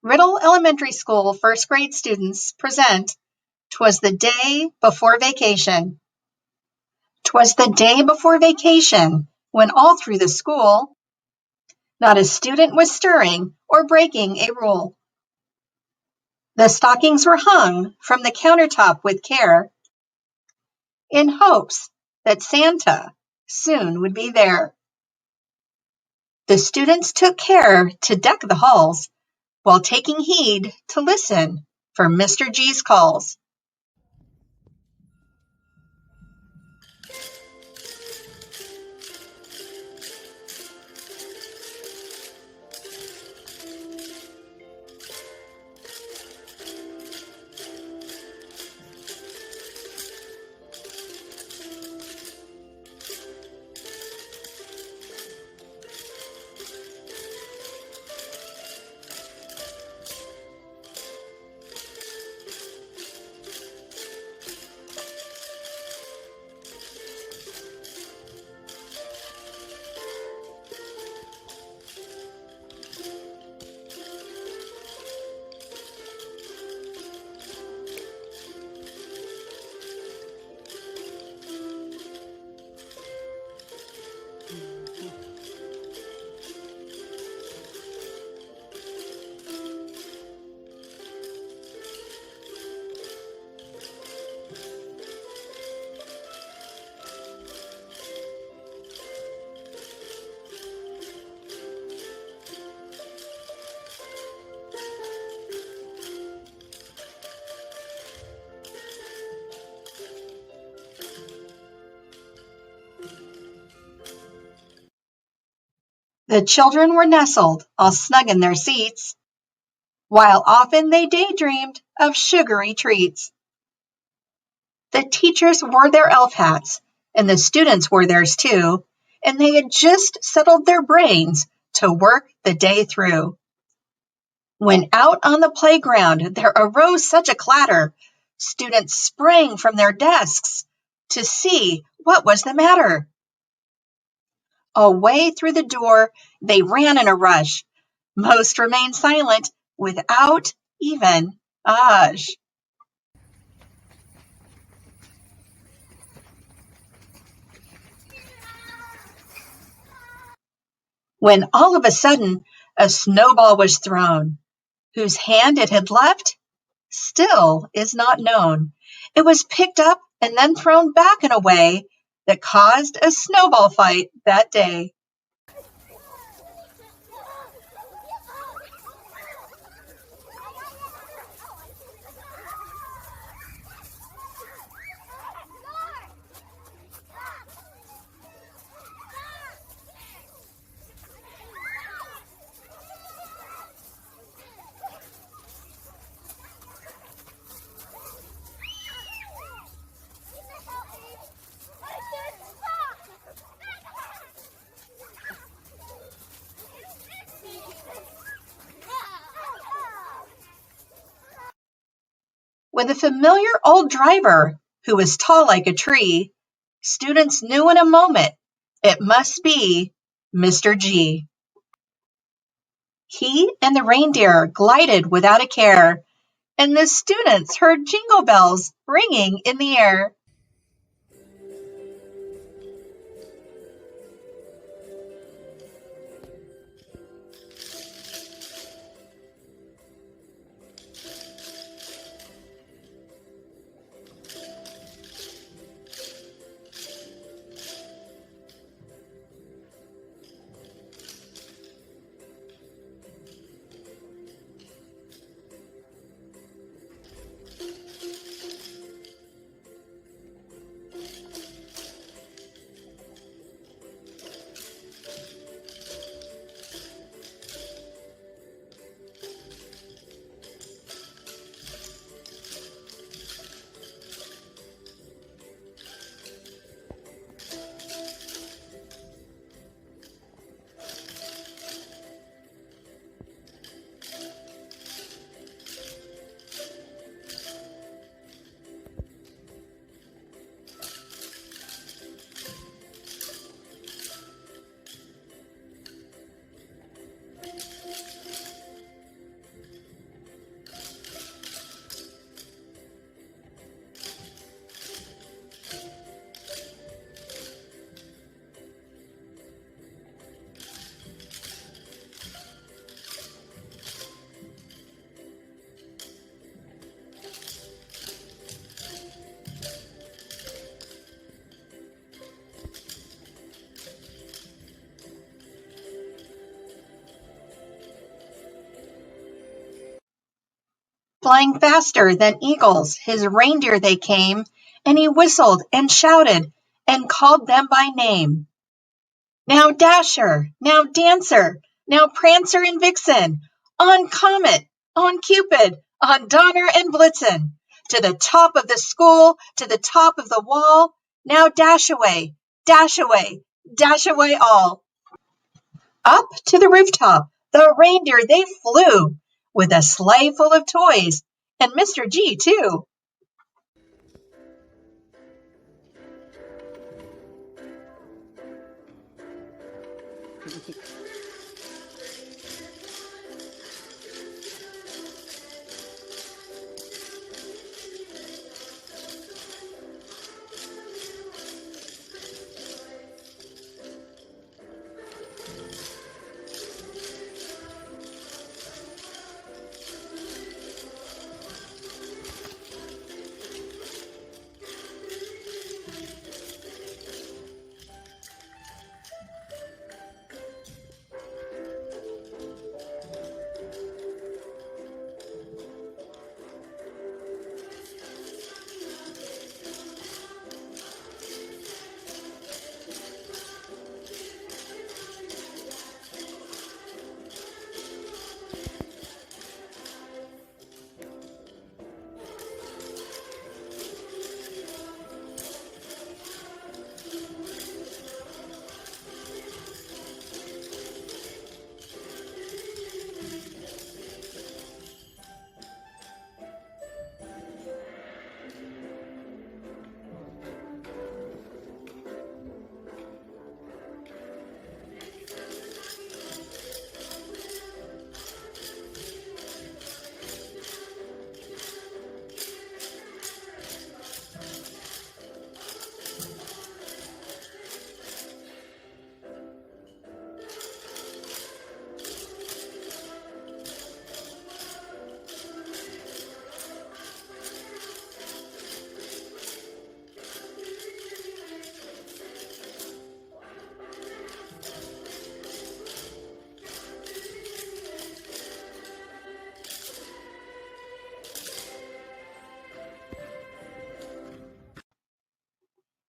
Riddle Elementary School first grade students present "'Twas the Day Before Vacation." 'Twas the day before vacation, when all through the school not a student was stirring or breaking a rule. The stockings were hung from the countertop with care, in hopes that Santa soon would be there. The students took care to deck the halls, while taking heed to listen for Mr. G's calls. The children were nestled all snug in their seats, while often they daydreamed of sugary treats. The teachers wore their elf hats, and the students wore theirs too, and they had just settled their brains to work the day through. When out on the playground there arose such a clatter, students sprang from their desks to see what was the matter. Away through the door they ran in a rush. Most remained silent without even a hush. When all of a sudden a snowball was thrown. Whose hand it had left still is not known. It was picked up and then thrown back in a way that caused a snowball fight that day. With a familiar old driver who was tall like a tree, students knew in a moment it must be Mr. G. He and the reindeer glided without a care, and the students heard jingle bells ringing in the air. Flying faster than eagles, his reindeer they came, and he whistled and shouted and called them by name. Now Dasher, now Dancer, now Prancer and Vixen, on Comet, on Cupid, on Donner and Blitzen, to the top of the school, to the top of the wall, now dash away, dash away, dash away all. Up to the rooftop, the reindeer they flew, with a sleigh full of toys, and Mr. G too.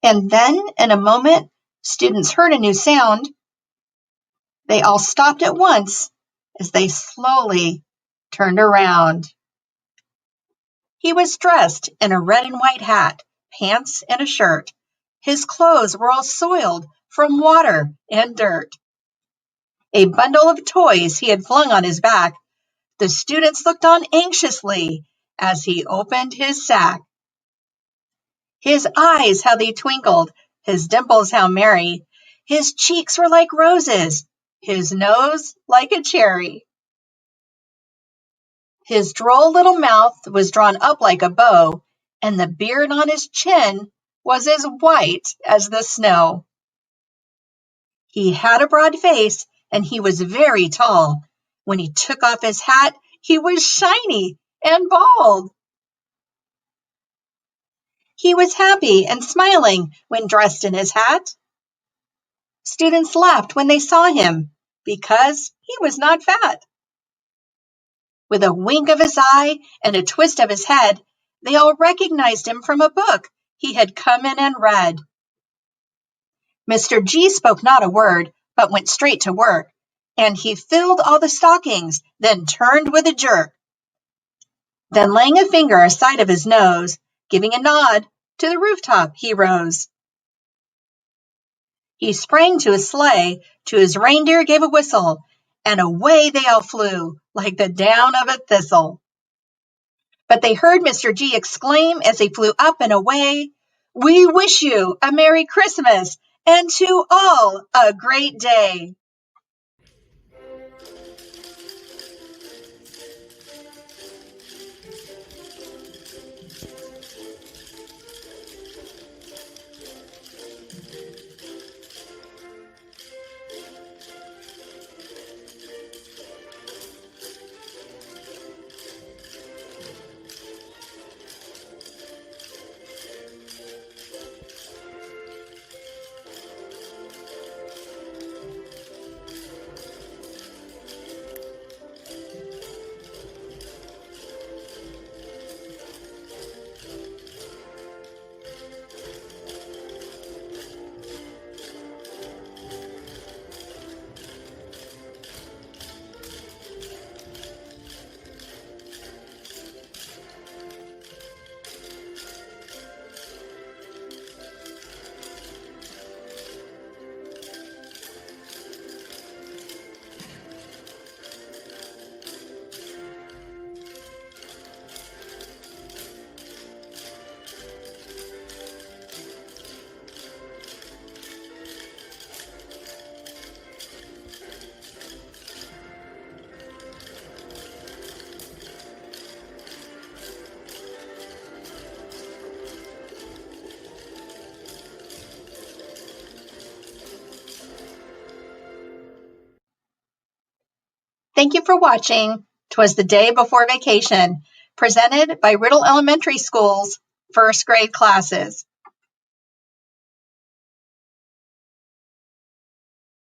And then, in a moment, students heard a new sound. They all stopped at once as they slowly turned around. He was dressed in a red and white hat, pants, and a shirt. His clothes were all soiled from water and dirt. A bundle of toys he had flung on his back. The students looked on anxiously as he opened his sack. His eyes, how they twinkled, his dimples, how merry. His cheeks were like roses, his nose like a cherry. His droll little mouth was drawn up like a bow, and the beard on his chin was as white as the snow. He had a broad face, and he was very tall. When he took off his hat, he was shiny and bald. He was happy and smiling when dressed in his hat. Students laughed when they saw him because he was not fat. With a wink of his eye and a twist of his head, they all recognized him from a book he had come in and read. Mr. G spoke not a word, but went straight to work, and he filled all the stockings, then turned with a jerk. Then laying a finger aside of his nose, giving a nod, to the rooftop he rose. He sprang to his sleigh, to his reindeer gave a whistle, and away they all flew like the down of a thistle. But they heard Mr. G exclaim as they flew up and away, "We wish you a Merry Christmas and to all a great day." Thank you for watching Twas the Day Before Vacation, presented by Riddle Elementary School's first grade classes.